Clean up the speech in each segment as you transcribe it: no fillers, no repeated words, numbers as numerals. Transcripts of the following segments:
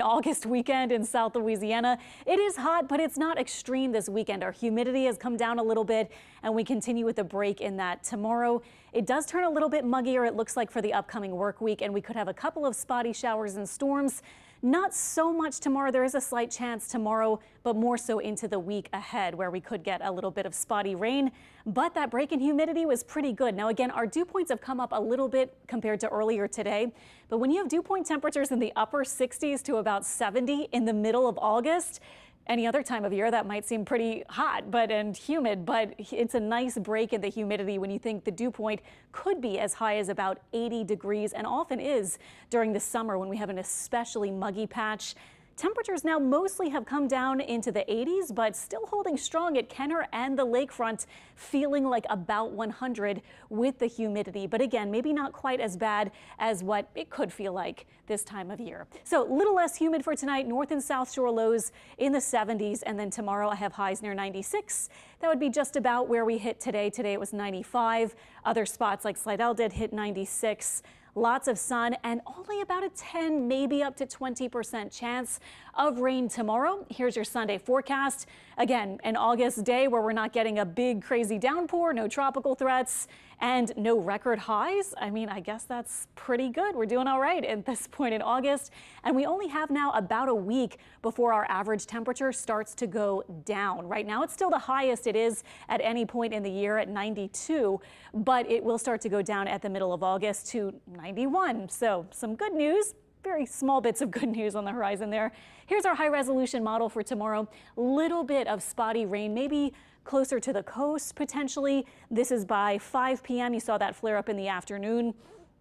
August weekend in South Louisiana. It is hot, but it's not extreme this weekend. Our humidity has come down a little bit, and we continue with a break in that tomorrow. It does turn a little bit muggier, it looks like, for the upcoming work week, and we could have a couple of spotty showers and storms. Not so much tomorrow. There is a slight chance tomorrow, but more so into the week ahead, where we could get a little bit of spotty rain. But that break in humidity was pretty good. Now, again, our dew points have come up a little bit compared to earlier today. But when you have dew point temperatures in the upper 60s to about 70 in the middle of August, any other time of year that might seem pretty hot and humid, but it's a nice break in the humidity when you think the dew point could be as high as about 80 degrees, and often is during the summer when we have an especially muggy patch. Temperatures now mostly have come down into the 80s, but still holding strong at Kenner and the lakefront, feeling like about 100 with the humidity. But again, maybe not quite as bad as what it could feel like this time of year. So a little less humid for tonight. North and South Shore lows in the 70s. And then tomorrow I have highs near 96. That would be just about where we hit today. Today it was 95. Other spots like Slidell did hit 96. Lots of sun and only about a 10, maybe up to 20% chance of rain tomorrow. Here's your Sunday forecast. Again, an August day where we're not getting a big crazy downpour, no tropical threats, and no record highs. I mean, I guess that's pretty good. We're doing all right at this point in August. And we only have now about a week before our average temperature starts to go down. Right now, it's still the highest it is at any point in the year at 92, but it will start to go down at the middle of August to 91. So some good news. Very small bits of good news on the horizon there. Here's our high resolution model for tomorrow. Little bit of spotty rain, maybe closer to the coast potentially. This is by 5 p.m. You saw that flare up in the afternoon.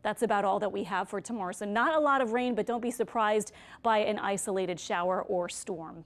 That's about all that we have for tomorrow. So not a lot of rain, but don't be surprised by an isolated shower or storm.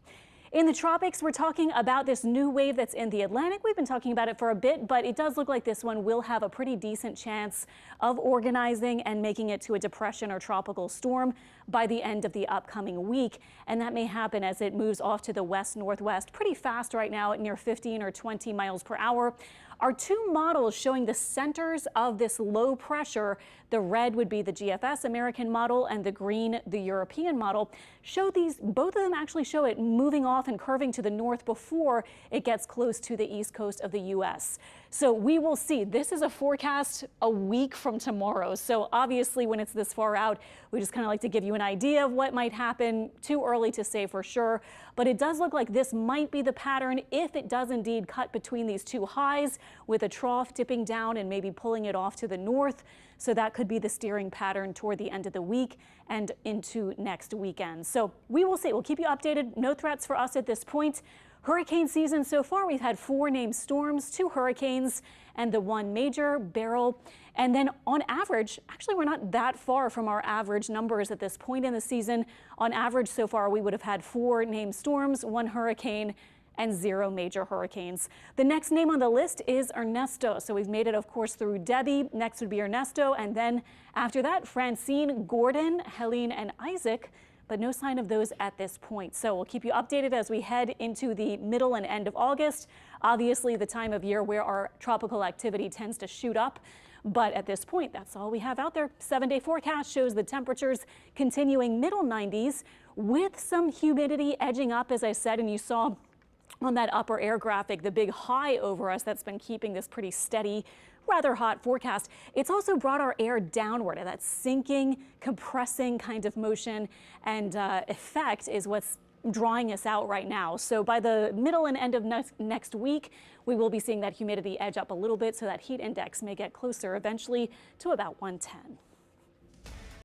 In the tropics, we're talking about this new wave that's in the Atlantic. We've been talking about it for a bit, but it does look like this one will have a pretty decent chance of organizing and making it to a depression or tropical storm by the end of the upcoming week. And that may happen as it moves off to the west-northwest pretty fast right now at near 15 or 20 miles per hour. Our two models showing the centers of this low pressure, the red would be the GFS American model and the green the European model, show these, both of them actually show it moving off and curving to the north before it gets close to the east coast of the U.S. So we will see. This is a forecast a week from tomorrow. So obviously when it's this far out, we just kind of like to give you an idea of what might happen. Too early to say for sure, but it does look like this might be the pattern if it does indeed cut between these two highs, with a trough dipping down and maybe pulling it off to the north. So that could be the steering pattern toward the end of the week and into next weekend. So we will see. We'll keep you updated. No threats for us at this point. Hurricane season so far, we've had 4 named storms, 2 hurricanes, and the 1 major, Beryl. And then on average, actually, we're not that far from our average numbers at this point in the season. On average so far, we would have had 4 named storms, 1 hurricane, and 0 major hurricanes. The next name on the list is Ernesto. So we've made it, of course, through Debbie. Next would be Ernesto. And then after that, Francine, Gordon, Helene, and Isaac. But no sign of those at this point. So we'll keep you updated as we head into the middle and end of August. Obviously, the time of year where our tropical activity tends to shoot up. But at this point, that's all we have out there. 7-day forecast shows the temperatures continuing middle 90s with some humidity edging up, as I said, and you saw on that upper air graphic, the big high over us that's been keeping this pretty steady, rather hot forecast. It's also brought our air downward, and that sinking, compressing kind of motion and effect is what's drawing us out right now. So by the middle and end of next week, we will be seeing that humidity edge up a little bit, so that heat index may get closer eventually to about 110.